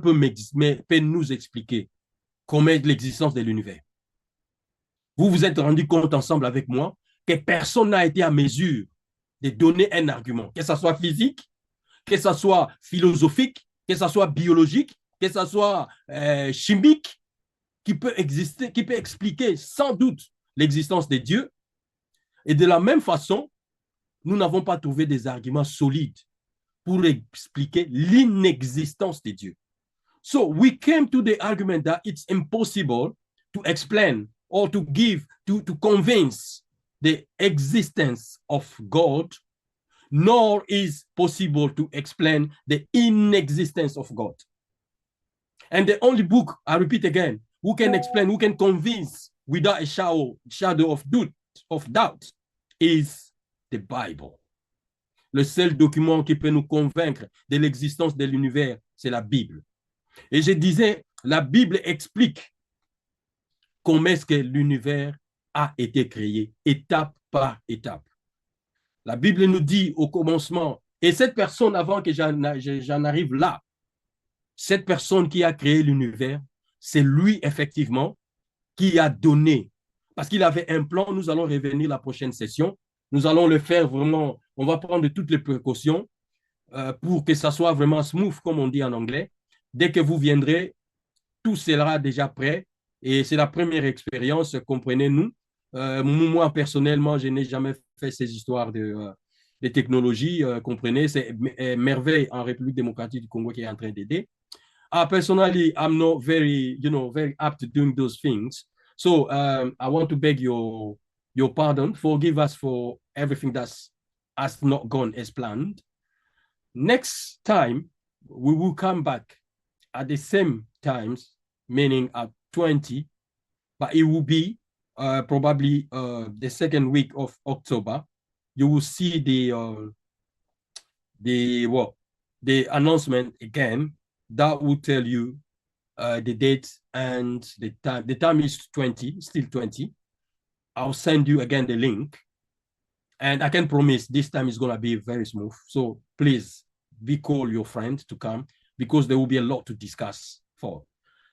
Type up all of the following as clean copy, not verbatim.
peut nous expliquer comment est l'existence de l'univers? Vous vous êtes rendu compte ensemble avec moi que personne n'a été à mesure de donner un argument, que ce soit physique, que ce soit philosophique, que ce soit biologique, que ce soit chimique, qui peut exister, qui peut expliquer sans doute l'existence de Dieu. Et de la même façon, nous n'avons pas trouvé des arguments solides pour expliquer l'inexistence de Dieu. So we came to the argument that it's impossible to explain or to give, to convince the existence of God, nor is possible to explain the inexistence of God. And the only book, I repeat again, who can explain, who can convince without a shadow of doubt is the Bible. Le seul document qui peut nous convaincre de l'existence de l'univers, c'est la Bible. Et je disais, la Bible explique comment est-ce que l'univers a été créé, étape par étape. La Bible nous dit au commencement, et cette personne, avant que j'en arrive là, cette personne qui a créé l'univers, c'est lui, effectivement, qui a donné. Parce qu'il avait un plan, nous allons revenir la prochaine session. Nous allons le faire vraiment, on va prendre toutes les précautions pour que ça soit vraiment smooth, comme on dit en anglais. Dès que vous viendrez, tout sera déjà prêt. Et c'est la première expérience, comprenez-nous. Moi, personnellement, je n'ai jamais fait ces histoires de technologie, comprenez. C'est Merveille en République démocratique du Congo qui est en train d'aider. Personally, I'm not very, very apt to doing those things. So I want to beg your pardon. Forgive us for everything has not gone as planned. Next time, we will come back at the same times, meaning at 20, but it will be probably the second week of October. You will see the announcement again. That will tell you the date and the time. The time is 20, still 20. I'll send you again the link. And I can promise this time is going to be very smooth. So please, call your friend to come because there will be a lot to discuss for.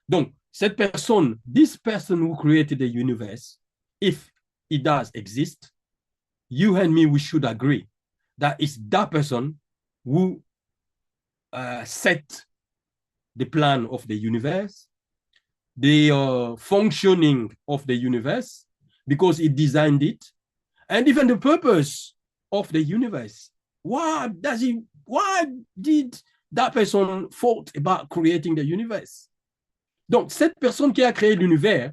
Donc, this person who created the universe, if it does exist, you and me, we should agree that it's that person who set the plan of the universe, the functioning of the universe, because it designed it, and even the purpose of the universe. Why did that person thought about creating the universe? Donc, cette personne qui a créé l'univers,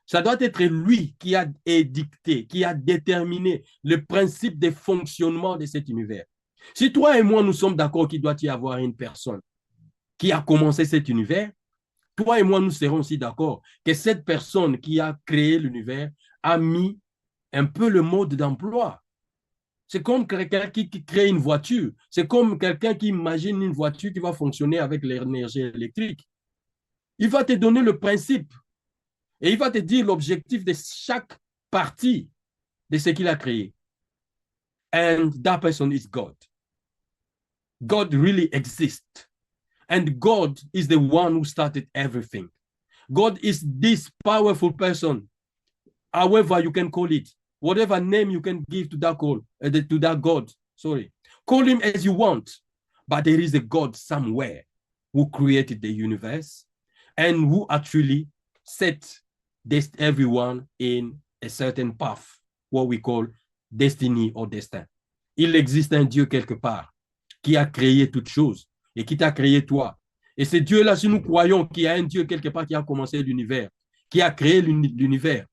ça doit être lui qui a édicté, qui a déterminé le principe de fonctionnement de cet univers. Si toi et moi, nous sommes d'accord qu'il doit y avoir une personne qui a commencé cet univers, toi et moi, nous serons aussi d'accord que cette personne qui a créé l'univers a mis un peu le mode d'emploi. C'est comme quelqu'un qui crée une voiture. C'est comme quelqu'un qui imagine une voiture qui va fonctionner avec l'énergie électrique. Il va te donner le principe et il va te dire l'objectif de chaque partie de ce qu'il a créé. And that person is God. God really exists. And God is the one who started everything. God is this powerful person, however you can call it, whatever name you can give to that God. Sorry. Call him as you want, but there is a God somewhere who created the universe and who actually set everyone in a certain path, what we call destiny or destin. Il existe un Dieu quelque part qui a créé toutes choses et qui t'a créé toi. Et ce Dieu-là, si nous croyons qu'il y a un Dieu quelque part qui a commencé l'univers, qui a créé l'univers,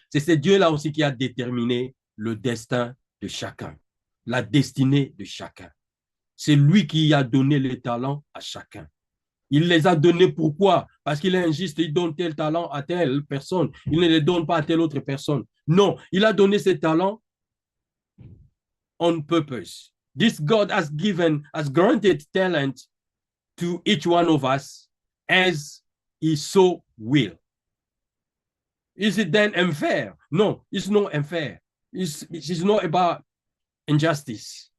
c'est ce Dieu-là aussi qui a déterminé le destin de chacun, la destinée de chacun. C'est lui qui a donné les talents à chacun. Il les a donnés pourquoi? Parce qu'il est injuste, il donne tel talent à telle personne, il ne les donne pas à telle autre personne. Non, il a donné ses talents on purpose. This God has granted talent to each one of us as he so will. Is it then unfair? No, it's not unfair. It's not about injustice.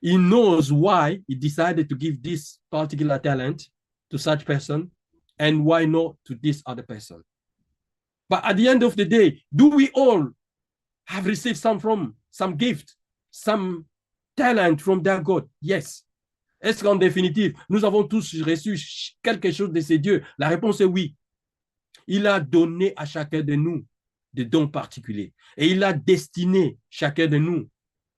He knows why he decided to give this particular talent to such person, and why not to this other person? But at the end of the day, do we all have received some gift, some talent from their God? Yes. Est-ce qu'en définitive, nous avons tous reçu quelque chose de ces dieux? La réponse est oui. Il a donné à chacun de nous des dons particuliers. Et il a destiné chacun de nous.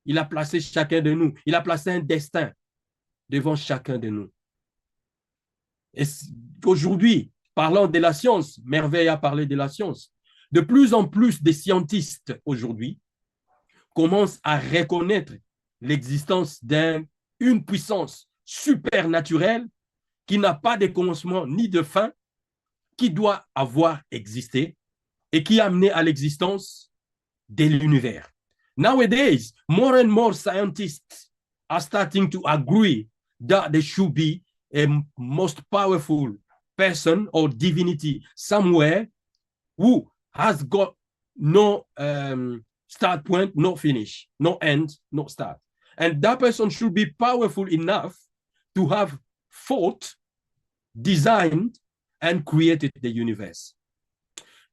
Il a placé chacun de nous. Il a placé un destin devant chacun de nous. Et aujourd'hui, parlant de la science, Merveille a parlé de la science. De plus en plus de scientistes aujourd'hui commencent à reconnaître l'existence d'une puissance supernaturelle qui n'a pas de commencement ni de fin, qui doit avoir existé et qui a amené à l'existence de l'univers. Nowadays, more and more scientists are starting to agree that there should be a most powerful person or divinity somewhere who has got no start point, no finish, no end, no start. And that person should be powerful enough to have thought, designed, and created the universe.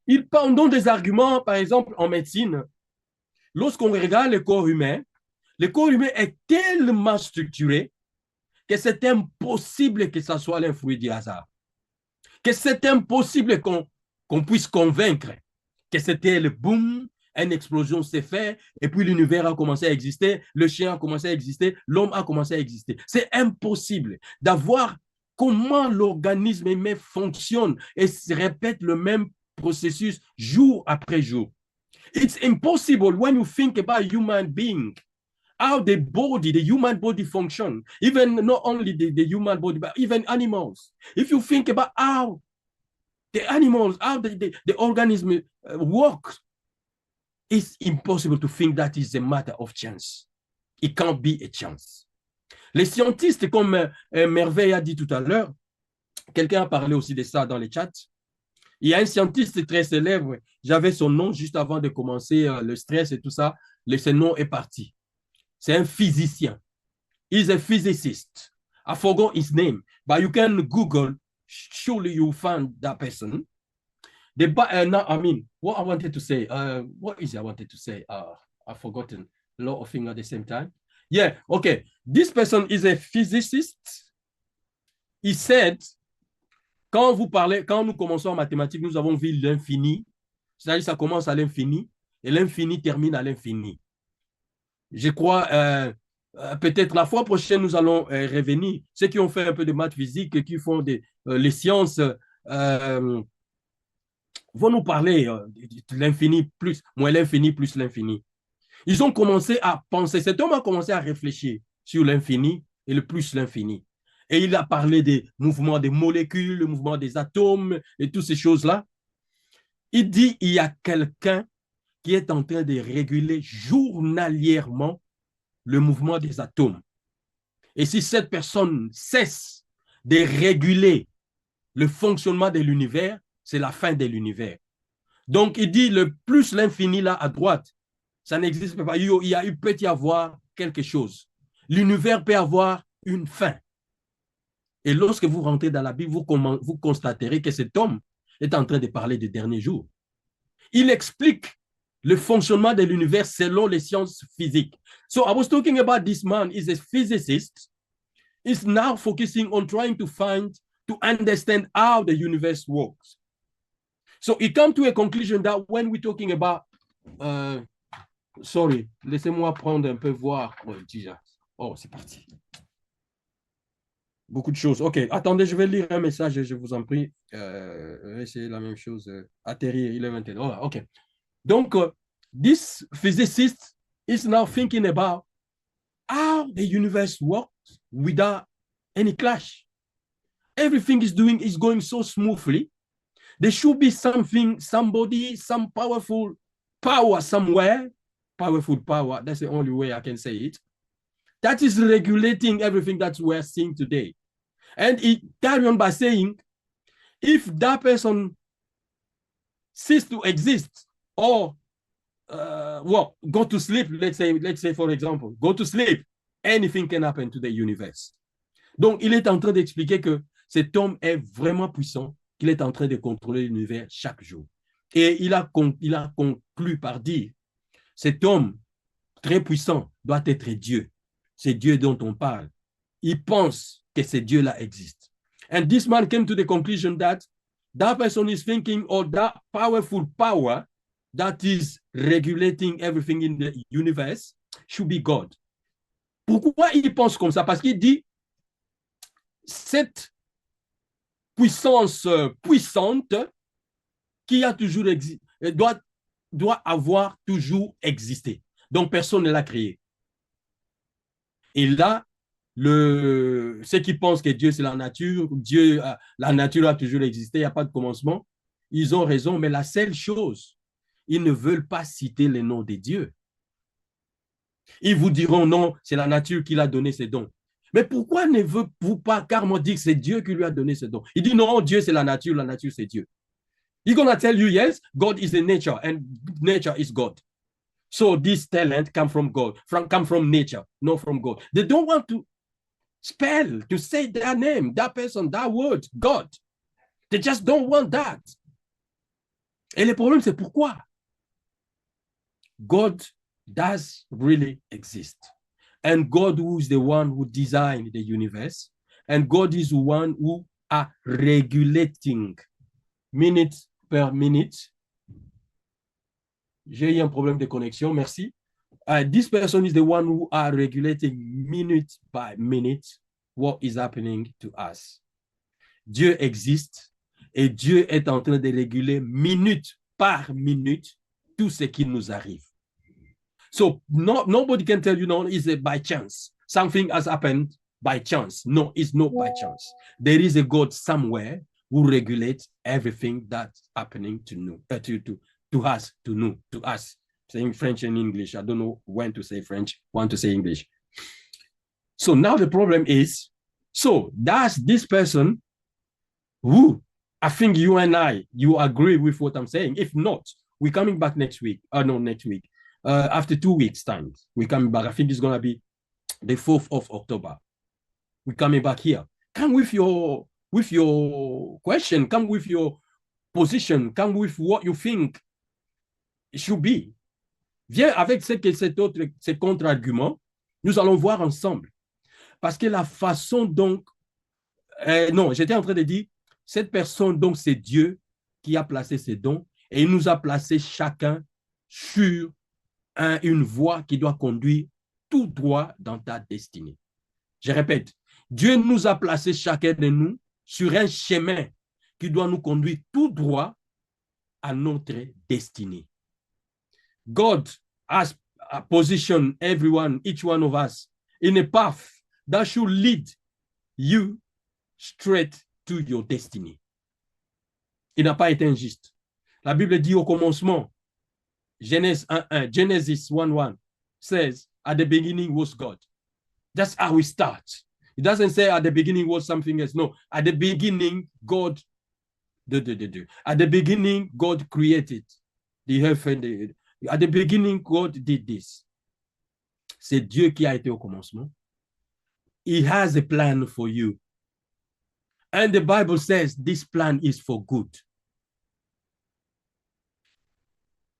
Ils donnent des arguments, par exemple, en médecine. Lorsqu'on regarde le corps humain est tellement structuré que c'est impossible que ça soit un fruit du hasard. Que c'est impossible qu'on puisse convaincre que c'était le boom, une explosion s'est faite, et puis l'univers a commencé à exister, le chien a commencé à exister, l'homme a commencé à exister. C'est impossible d'avoir comment l'organisme humain fonctionne et se répète le même processus jour après jour. It's impossible when you think about human being, how the human body function, even not only the human body, but even animals. If you think about how the animals, how the organism works, it's impossible to think that is a matter of chance. It can't be a chance. Les scientistes, comme Merveille a dit tout à l'heure, quelqu'un a parlé aussi de ça dans les chats, il y a un scientiste très célèbre, j'avais son nom juste avant de commencer le stress et tout ça, ce nom est parti. C'est un physicien. He's a physicist. I forgot his name, but you can Google, surely you'll find that person. What I wanted to say, what is it I wanted to say? I've forgotten a lot of things at the same time. Yeah, okay. This person is a physicist. He said, quand nous commençons en mathématiques, nous avons vu l'infini. C'est-à-dire ça commence à l'infini et l'infini termine à l'infini. Je crois, peut-être la fois prochaine, nous allons revenir. Ceux qui ont fait un peu de maths physique, qui font les sciences, vont nous parler de l'infini plus, moins l'infini plus l'infini. Ils ont commencé à penser, cet homme a commencé à réfléchir sur l'infini et le plus l'infini. Et il a parlé des mouvements des molécules, le mouvement des atomes et toutes ces choses-là. Il dit il y a quelqu'un qui est en train de réguler journalièrement le mouvement des atomes. Et si cette personne cesse de réguler le fonctionnement de l'univers, c'est la fin de l'univers. Donc, il dit le plus l'infini là à droite, ça n'existe pas. Il peut y avoir quelque chose. L'univers peut avoir une fin. Et lorsque vous rentrez dans la Bible, vous constaterez que cet homme est en train de parler des derniers jours. Il explique le fonctionnement de l'univers selon les sciences physiques. So I was talking about this man is a physicist. He's now focusing on trying to understand how the universe works. So he come to a conclusion that when we're talking about, sorry, laissez-moi prendre un peu voir. Oh, c'est parti. Beaucoup de choses. OK, attendez, je vais lire un message, je vous en prie. C'est la même chose. Atterrir, il est 21. Oh, OK. Donc, this physicist is now thinking about how the universe works without any clash. Everything is going so smoothly. There should be somebody, some powerful power somewhere. Powerful power, that's the only way I can say it. That is regulating everything that we're seeing today. And it carry on by saying, if that person cease to exist or go to sleep, let's say for example, go to sleep, anything can happen to the universe. Donc, il est en train d'expliquer que cet homme est vraiment puissant, qu'il est en train de contrôler l'univers chaque jour. Et il a conclu par dire, cet homme très puissant doit être Dieu. C'est Dieu dont on parle. Il pense que ce Dieu-là existe. And this man came to the conclusion that that person is thinking, or that powerful power that is regulating everything in the universe should be God. Pourquoi il pense comme ça? Parce qu'il dit, cette puissance puissante qui a toujours existé, doit avoir toujours existé. Donc, personne ne l'a créé. Et là, ceux qui pensent que Dieu, c'est la nature, la nature a toujours existé, il n'y a pas de commencement, ils ont raison, mais la seule chose, ils ne veulent pas citer les noms des dieux. Ils vous diront non, c'est la nature qui l'a donné ces dons. Mais pourquoi ne veut-vous pas carrément dire que c'est Dieu qui lui a donné ces dons? Il dit non, Dieu c'est la nature c'est Dieu. He's going to tell you, yes, God is in nature and nature is God. So this talent come from God, come from nature, not from God. They don't want to spell, to say their name, that person, that word, God. They just don't want that. Et le problème, c'est pourquoi? God does really exist. And God who is the one who designed the universe. And God is the one who are regulating minute per minute. J'ai eu un problème de connexion, merci. This person is the one who are regulating minute by minute what is happening to us. Dieu existe et Dieu est en train de réguler minute par minute tout ce qui nous arrive. So nobody can tell you, no, it's by chance. Something has happened by chance. No, it's not by chance. There is a God somewhere who regulates everything that's happening to us. Saying French and English. I don't know when to say French, when to say English. So now the problem is, so that's this person who, I think you and you agree with what I'm saying. If not, we're coming back next week. Next week. After 2 weeks' time, we're coming back. I think it's going to be the 4th of October. We're coming back here. Come with your question. Come with your position. Come with what you think it should be. Viens avec ce contre-argument. Nous allons voir ensemble. Parce que la façon dont... non, j'étais en train de dire, cette personne, donc, c'est Dieu qui a placé ses dons et il nous a placé chacun sur une voie qui doit conduire tout droit dans ta destinée. Je répète, Dieu nous a placé chacun de nous sur un chemin qui doit nous conduire tout droit à notre destinée. God has positioned everyone, each one of us, in a path that should lead you straight to your destiny. Il n'a pas été injuste. La Bible dit au commencement, Genesis 1:1 says, at the beginning was God. That's how we start. It doesn't say at the beginning was something else. No, at the beginning, God, at the beginning, God created the earth and at the beginning, God did this. C'est Dieu qui a été au commencement. He has a plan for you. And the Bible says this plan is for good.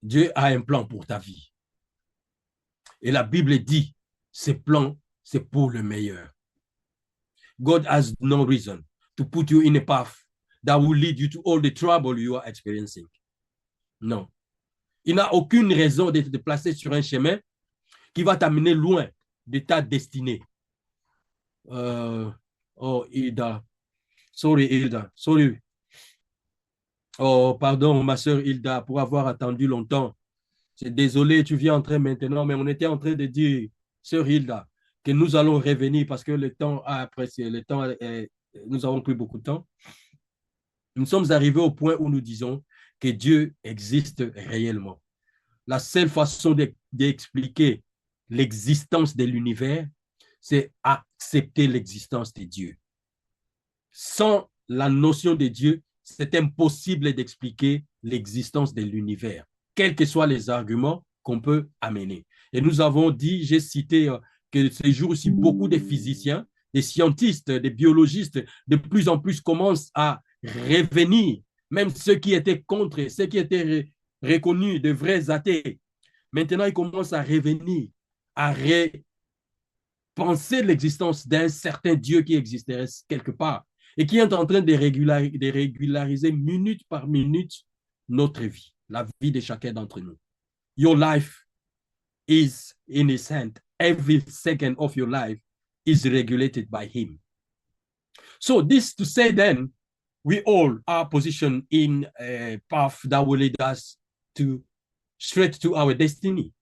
Dieu a un plan pour ta vie. Et la Bible dit, ce plan, c'est pour le meilleur. God has no reason to put you in a path that will lead you to all the trouble you are experiencing. Non. Il n'a aucune raison de te placer sur un chemin qui va t'amener loin de ta destinée. Oh, Hilda. Sorry, Hilda. Sorry. Oh, pardon, ma soeur Hilda, pour avoir attendu longtemps. Désolé, tu viens entrer maintenant, mais on était en train de dire, sœur Hilda, que nous allons revenir parce que le temps a apprécié. Nous avons pris beaucoup de temps. Nous sommes arrivés au point où nous disons que Dieu existe réellement. La seule façon d'expliquer l'existence de l'univers, c'est accepter l'existence de Dieu. Sans la notion de Dieu, c'est impossible d'expliquer l'existence de l'univers, quels que soient les arguments qu'on peut amener. Et nous avons dit, j'ai cité que ces jours-ci, beaucoup de physiciens, des scientistes, des biologistes, de plus en plus commencent à revenir. Même ceux qui étaient contre, ceux qui étaient reconnus de vrais athées, maintenant ils commencent à revenir, à repenser l'existence d'un certain Dieu qui existerait quelque part et qui est en train de régulariser minute par minute notre vie, la vie de chacun d'entre nous. Your life is in his hand. Every second of your life is regulated by him. So this to say then, we all are positioned in a path that will lead us to straight to our destiny.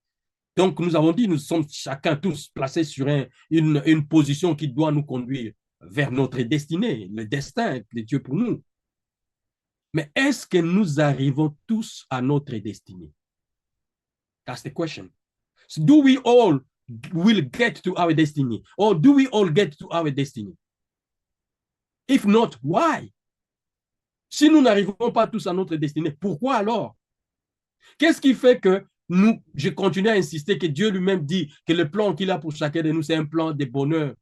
Donc, nous avons dit, nous sommes chacun tous placés sur une position qui doit nous conduire vers notre destinée, le destin de Dieu pour nous. Mais est-ce que nous arrivons tous à notre destinée? That's the question. So do we all will get to our destiny? Or do we all get to our destiny? If not, why? Si nous n'arrivons pas tous à notre destinée, pourquoi alors? Qu'est-ce qui fait que je continue à insister que Dieu lui-même dit que le plan qu'il a pour chacun de nous, c'est un plan de bonheur.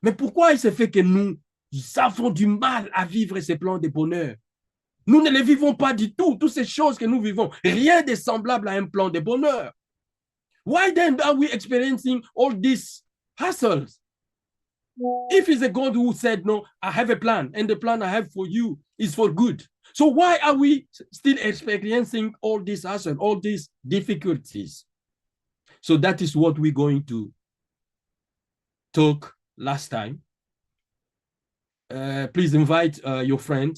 Mais pourquoi il se fait que nous avons du mal à vivre ces plans de bonheur? Nous ne les vivons pas du tout, toutes ces choses que nous vivons. Rien n'est semblable à un plan de bonheur. Why then are we experiencing all these hassles? If it's a God who said, no, I have a plan, and the plan I have for you is for good. So why are we still experiencing all this hassle, all these difficulties? So that is what we're going to talk last time. Please invite your friend.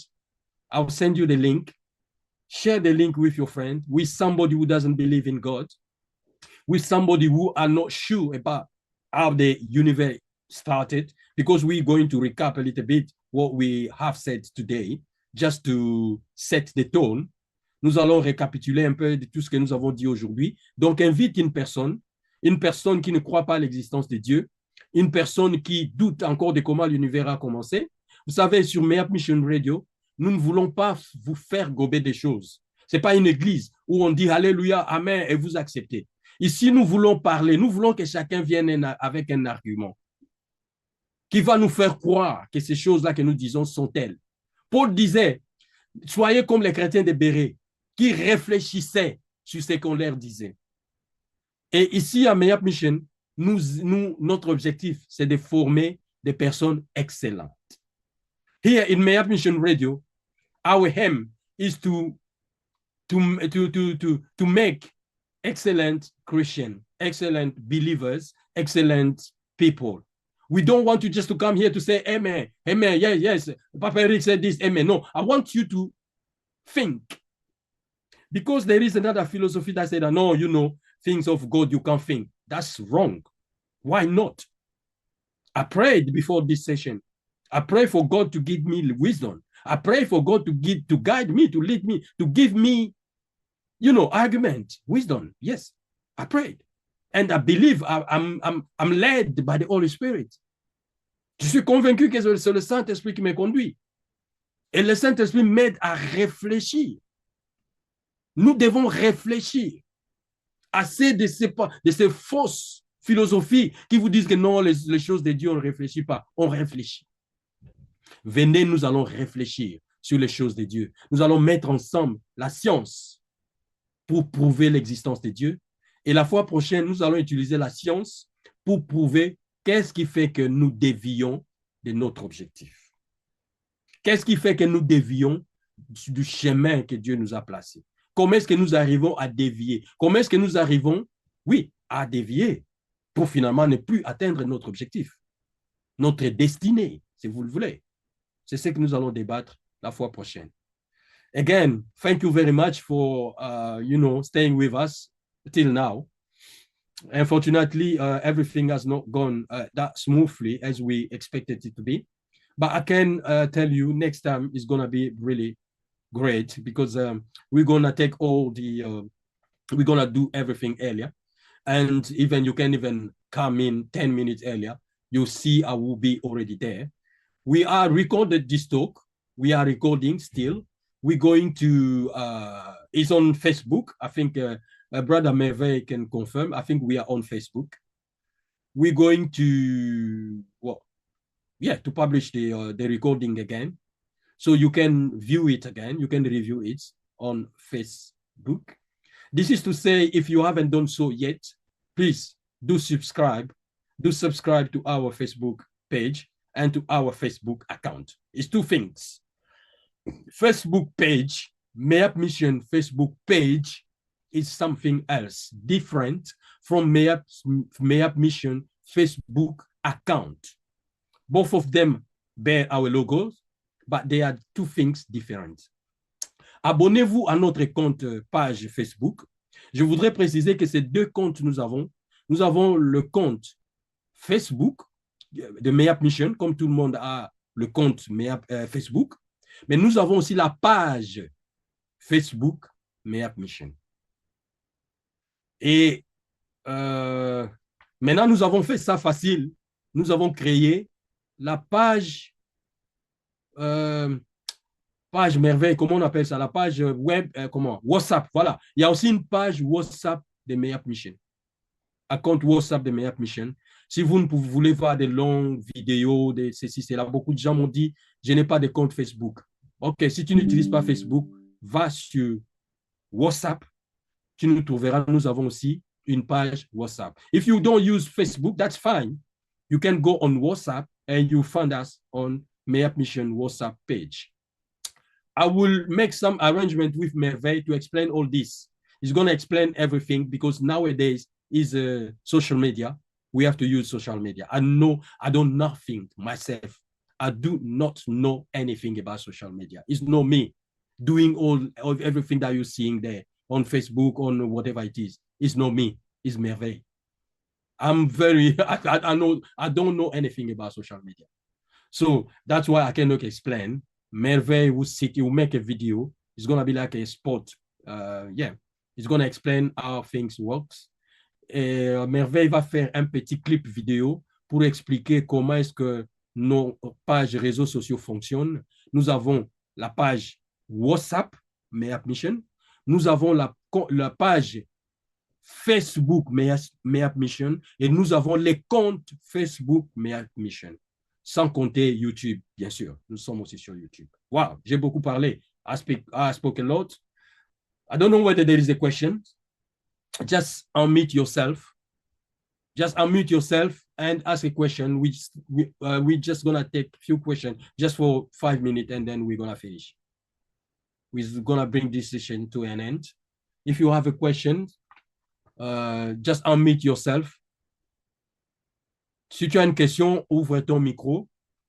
I'll send you the link. Share the link with your friend, with somebody who doesn't believe in God, with somebody who are not sure about how the universe started, because we're going to recap a little bit what we have said today, just to set the tone. Nous allons récapituler un peu de tout ce que nous avons dit aujourd'hui. Donc, invite une personne qui ne croit pas à l'existence de Dieu, une personne qui doute encore de comment l'univers a commencé. Vous savez, sur Mayap Mission Radio, nous ne voulons pas vous faire gober des choses. Ce n'est pas une église où on dit Alléluia, Amen et vous acceptez. Ici, nous voulons parler, nous voulons que chacun vienne avec un argument qui va nous faire croire que ces choses-là que nous disons sont telles. Paul disait, soyez comme les chrétiens de Béret, qui réfléchissaient sur ce qu'on leur disait. Et ici, à Mayap Mission, notre objectif, c'est de former des personnes excellentes. Here in Mayap Mission Radio, our aim is to make excellent Christians, excellent believers, excellent people. We don't want you just to come here to say, amen, amen, yes, yes, Papa Eric said this, amen. No, I want you to think. Because there is another philosophy that said, no, you know, things of God you can't think. That's wrong. Why not? I prayed before this session. I pray for God to give me wisdom. I pray for God to guide me, to lead me, to give me, you know, argument, wisdom. Yes, I prayed. And I believe I'm led by the Holy Spirit. Je suis convaincu que c'est le Saint-Esprit qui me conduit. Et le Saint-Esprit m'aide à réfléchir. Nous devons réfléchir. Assez de ces fausses philosophies qui vous disent que non, les choses de Dieu, on ne réfléchit pas. On réfléchit. Venez, nous allons réfléchir sur les choses de Dieu. Nous allons mettre ensemble la science pour prouver l'existence de Dieu. Et la fois prochaine, nous allons utiliser la science pour prouver qu'est-ce qui fait que nous dévions de notre objectif. Qu'est-ce qui fait que nous dévions du chemin que Dieu nous a placé? Comment est-ce que nous arrivons à dévier? Comment est-ce que nous arrivons, oui, à dévier pour finalement ne plus atteindre notre objectif, notre destinée, si vous le voulez? C'est ce que nous allons débattre la fois prochaine. Again, thank you very much for, staying with us till now. Unfortunately, everything has not gone that smoothly as we expected it to be. But I can tell you next time is going to be really great because we're going to take all the, we're going to do everything earlier. And even you can even come in 10 minutes earlier. You'll see I will be already there. We are recorded this talk. We are recording still. We're going to, it's on Facebook. I think Brother Merveille can confirm. I think we are on Facebook. We're going to, well, to publish the recording again. So you can view it again. You can review it on Facebook. This is to say, if you haven't done so yet, please do subscribe. Do subscribe to our Facebook page and to our Facebook account. It's two things. Facebook page, MEAP Mission Facebook page is something else, different from MEAP Mission Facebook account. Both of them bear our logos, but they are two things different. Abonnez-vous à notre compte page Facebook. Je voudrais préciser que ces deux comptes nous avons. Nous avons le compte Facebook de MEAP Mission, comme tout le monde a le compte MEAP, Facebook, mais nous avons aussi la page Facebook MEAP Mission. Et maintenant, nous avons fait ça facile. Nous avons créé la page page merveille, comment on appelle ça? La page web, comment? WhatsApp, voilà. Il y a aussi une page WhatsApp de MEAP Mission. Un compte WhatsApp de MEAP Mission. Si vous ne voulez voir des longues vidéos, de ceci, cela, beaucoup de gens m'ont dit, je n'ai pas de compte Facebook. OK, si tu n'utilises pas Facebook, va sur WhatsApp. Tu nous trouveras. Nous avons aussi une page WhatsApp. If you don't use Facebook, that's fine. You can go on WhatsApp and you find us on MEAP Mission WhatsApp page. I will make some arrangement with Merveille to explain all this. He's going to explain everything because nowadays is social media. We have to use social media. I don't nothing myself. I do not know anything about social media. It's not me doing all of everything that you're seeing there on Facebook, on whatever it is. It's not me. It's Merveille. I'm very, I don't know anything about social media. So that's why I cannot explain. Merveille will sit, he will make a video. It's going to be like a spot. It's going to explain how things works. Et Merveille va faire un petit clip vidéo pour expliquer comment est-ce que nos pages réseaux sociaux fonctionnent. Nous avons la page WhatsApp, MEAP Mission. Nous avons la page Facebook, MEAP Mission. Et nous avons les comptes Facebook, MEAP Mission. Sans compter YouTube, bien sûr. Nous sommes aussi sur YouTube. Wow, j'ai beaucoup parlé. I spoke a lot. I don't know whether there is a question. Just unmute yourself. Just unmute yourself and ask a question. We're just going to take a few questions just for 5 minutes and then we're going to finish. We're going to bring this session to an end. If you have a question, just unmute yourself. Si tu as une question, ouvre ton micro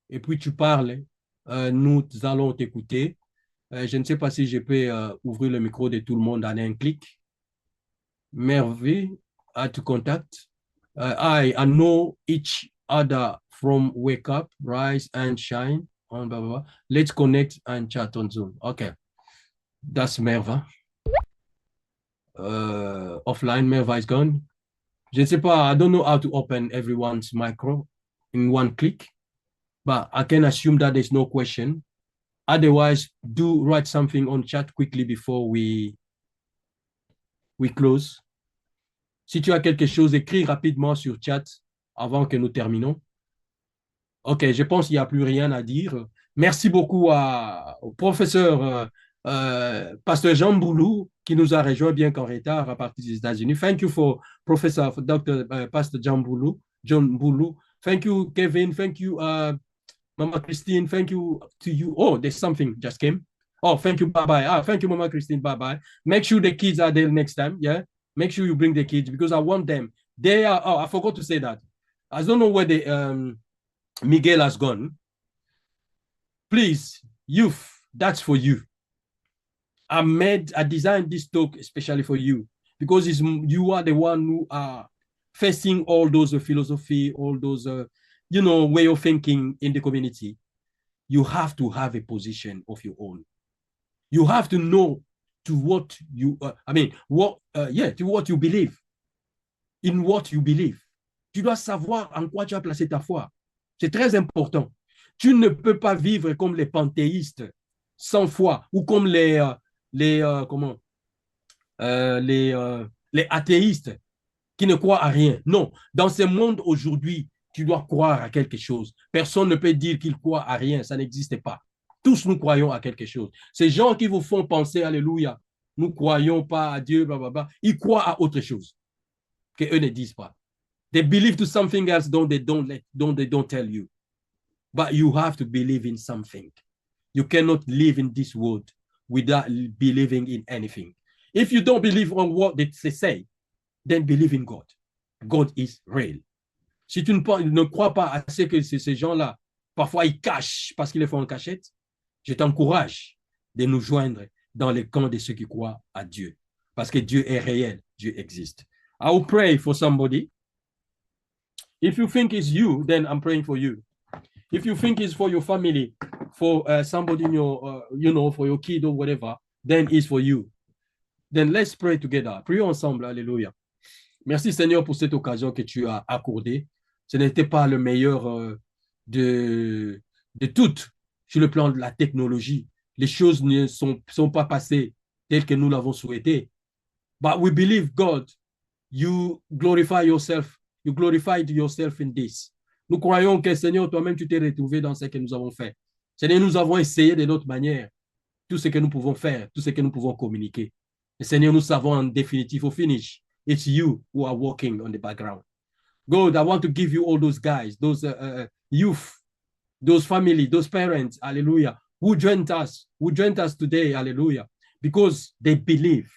et puis tu parles. Nous allons t'écouter. Je ne sais pas si je peux ouvrir le micro de tout le monde en un clic. Merveille, to contact. I know each other from Wake Up, Rise and Shine. Blah, blah, blah. Let's connect and chat on Zoom. Okay. That's Merva. Offline, Merva is gone. Je ne sais pas, I don't know how to open everyone's micro in one click, but I can assume that there's no question. Otherwise, do write something on chat quickly before we close. Si tu as quelque chose, écris rapidement sur chat avant que nous terminons. OK, je pense qu'il n'y a plus rien à dire. Merci beaucoup au professeur Pasteur Jean Boulou qui nous a rejoint bien qu'en retard à partir des États-Unis. Thank you for Professor Dr. Pastor John Boulou. Thank you, Kevin. Thank you, Mama Christine. Thank you to you. Oh, there's something just came. Oh, thank you. Bye-bye. Thank you, Mama Christine. Bye-bye. Make sure the kids are there next time. Yeah. Make sure you bring the kids because I want them. They are, I forgot to say that. I don't know where the Miguel has gone. Please, youth, that's for you. I designed this talk especially for you because you are the one who are facing all those philosophy, all those, way of thinking in the community. You have to have a position of your own. You have to know to what you, to what you believe. In what you believe. Tu dois savoir en quoi tu as placé ta foi. C'est très important. Tu ne peux pas vivre comme les panthéistes sans foi ou comme les athéistes qui ne croient à rien. Non, dans ce monde aujourd'hui, tu dois croire à quelque chose. Personne ne peut dire qu'il croit à rien, ça n'existe pas. Tous nous croyons à quelque chose. Ces gens qui vous font penser, alléluia, nous ne croyons pas à Dieu, blablabla, ils croient à autre chose qu'eux ne disent pas. They believe to something else don't they don't tell you. But you have to believe in something. You cannot live in this world without believing in anything. If you don't believe on what they say, then believe in God. God is real. Si tu ne crois pas à ce que ces gens-là, parfois ils cachent parce qu'ils le font en cachette, je t'encourage de nous joindre dans le camp de ceux qui croient à Dieu. Parce que Dieu est réel, Dieu existe. I will pray for somebody. If you think it's you, then I'm praying for you. If you think it's for your family, for somebody in your, for your kid or whatever, then it's for you. Then let's pray together. Prions ensemble. Alléluia. Merci Seigneur pour cette occasion que tu as accordée. Ce n'était pas le meilleur de toutes sur le plan de la technologie. Les choses ne sont pas passées telles que nous l'avons souhaité. But we believe, God, you glorify yourself. You glorified yourself in this. Nous croyons que, Seigneur, toi-même, tu t'es retrouvé dans ce que nous avons fait. Seigneur, nous avons essayé de notre manière tout ce que nous pouvons faire, tout ce que nous pouvons communiquer. Et Seigneur, nous savons en définitive, au finish, it's you who are working on the background. God, I want to give you all those guys, those youth, those family, those parents, hallelujah, who joined us today, hallelujah, because they believe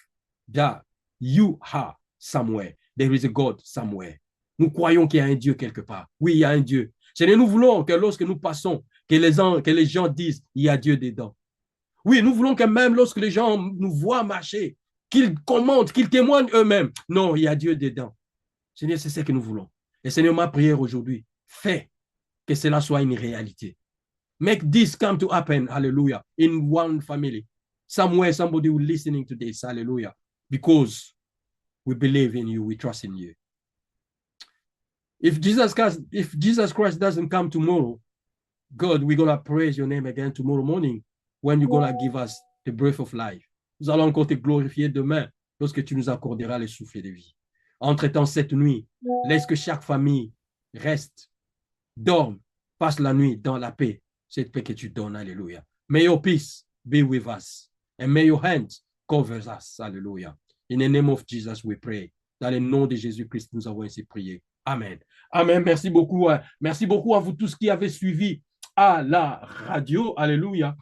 that you are somewhere. There is a God somewhere. Nous croyons qu'il y a un Dieu quelque part. Oui, il y a un Dieu. Seigneur, nous voulons que lorsque nous passons, que les gens disent, il y a Dieu dedans. Oui, nous voulons que même lorsque les gens nous voient marcher, qu'ils commentent, qu'ils témoignent eux-mêmes. Non, il y a Dieu dedans. Seigneur, c'est ce que nous voulons. Et Seigneur, ma prière aujourd'hui, fais que cela soit une réalité. Make this come to happen, hallelujah, in one family. Somewhere, somebody will listening to this, hallelujah, because we believe in you, we trust in you. If Jesus Christ doesn't come tomorrow, God, we're going to praise your name again tomorrow morning when you're going to give us the breath of life. Nous allons encore te glorifier demain lorsque tu nous accorderas le souffle de vie. Entre-temps, cette nuit, laisse que chaque famille reste, dorme, passe la nuit dans la paix, cette paix que tu donnes, alléluia. May your peace be with us, and may your hand cover us, alléluia. In the name of Jesus, we pray. Dans le nom de Jésus-Christ, nous avons ainsi prié. Amen. Amen. Merci beaucoup. Merci beaucoup à vous tous qui avez suivi à la radio. Alléluia.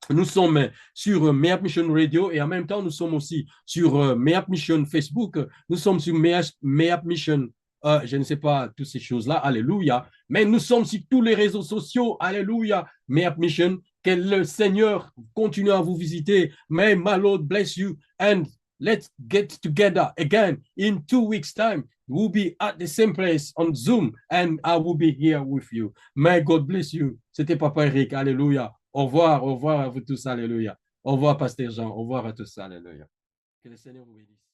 Nous sommes sur Mayap Mission Radio et en même temps, nous sommes aussi sur Mayap Mission Facebook. Nous sommes sur Mayap Mission, je ne sais pas, toutes ces choses-là. Alléluia. Mais nous sommes sur tous les réseaux sociaux. Alléluia. Mayap Mission. Que le Seigneur continue à vous visiter. May my Lord bless you. And let's get together again in 2 weeks' time. We'll be at the same place on Zoom and I will be here with you. May God bless you. C'était Papa Eric. Alléluia. Au revoir à vous tous. Alléluia. Au revoir, Pasteur Jean. Au revoir à tous. Alléluia. Que le Seigneur vous bénisse.